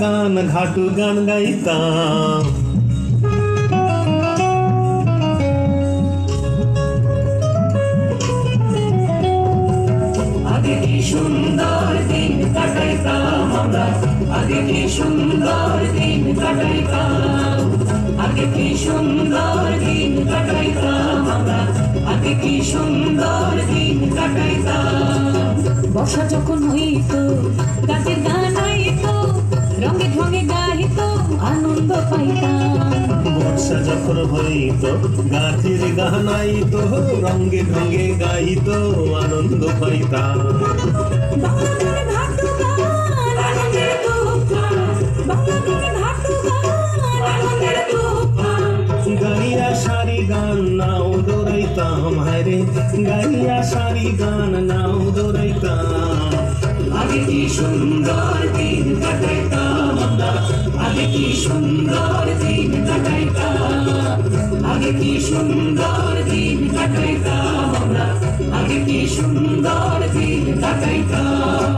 গান ঘাটু গান গাইতাম। আগে কি সুন্দর দিন কাটাইতাম আমরা, আগে কি সুন্দর দিন কাটাইতাম, আগে কি সুন্দর দিন কাটাইতাম আমরা, আগে কি সুন্দর দিন কাটাইতাম। বর্ষা যখন হইতো গাছের গান হইতো, রঙে ঢঙে গাইতো আনন্দ পাইতাম। বর্ষা যখন হইতো গাছের গান আইতো, রঙে ঢঙে গাইতো আনন্দ পাইতাম। গাইয়া সারি গান নাও দৌড়াইতাম, হায়রে গাইয়া সারি গান নাও দৌড়াইতাম। আগে কি সুন্দর দিন কাটাইতাম আমরা, আগে কি সুন্দর দিন কাটাইতাম, আগে কি সুন্দর দিন কাটাইতাম আমরা, আগে কি সুন্দর দিন কাটাইতাম।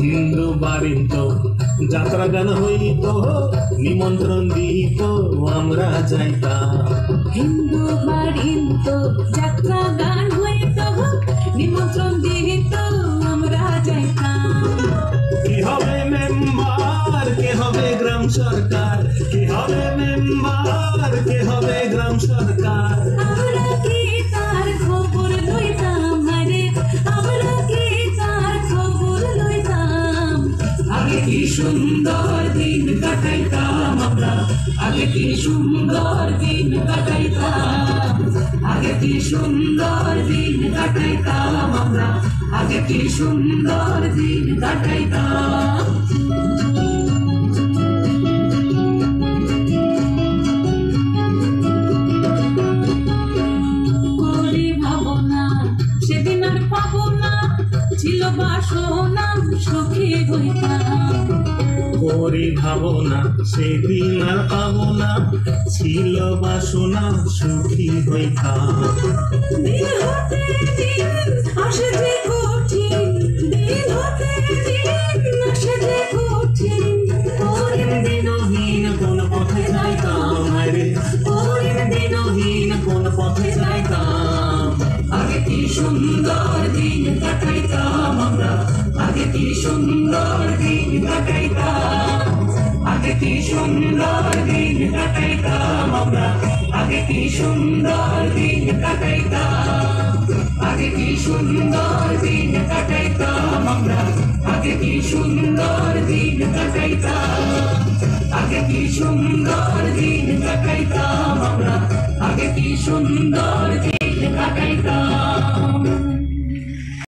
হিন্দু বাড়িত যাত্রা গান হইত, নিমন্ত্রণ দিত আমরা যাইতাম। হিন্দু বাড়িত যাত্রা গান হইত, নিমন্ত্রণ দিত আমরা যাইতাম। কি হবে মেম্বার, কে হবে গ্রাম সরকার, কি হবে মেম্বার, কে হবে গ্রাম সরকার। আমরা কি তার খবর লইতাম, আরে আমরা কি তার খবর লইতাম। আগে কি সুন্দর দিন কাটাইতাম আমরা, আগে কি সুন্দর দিন কাটাইতাম, আগে কি সুন্দর দিন কাটাইতাম আমরা, আগে কি সুন্দর দিন কাটাইতাম। সেদিন আর পাবো না, ছিল বাসনা সুখী হইতাম। করি ভাবনা সেদিন আর পাবো না, ছিল বাসনা সুখী হইতাম। দিন হতে দিন আসে যে কঠিন, দিন হতে দিন আসে যে কঠিন। পরের দিনহীন কোন পথে যাইতাম, আরে পরের দিনহীন কোন পথে যাইতাম। আগে কি সুন্দর দিন কাটাইতাম আমরা, আগে কি সুন্দর দিন কাটাইতাম, আগে কি সুন্দর দিন কাটাইতাম আমরা, আগে কি সুন্দর দিন কাটাইতাম, আগে কি সুন্দর দিন কাটাইতাম আমরা, আগে কি সুন্দর দিন কাটাইতাম, আগে কি সুন্দর দিন কাটাইতাম আমরা, আগে কি সুন্দর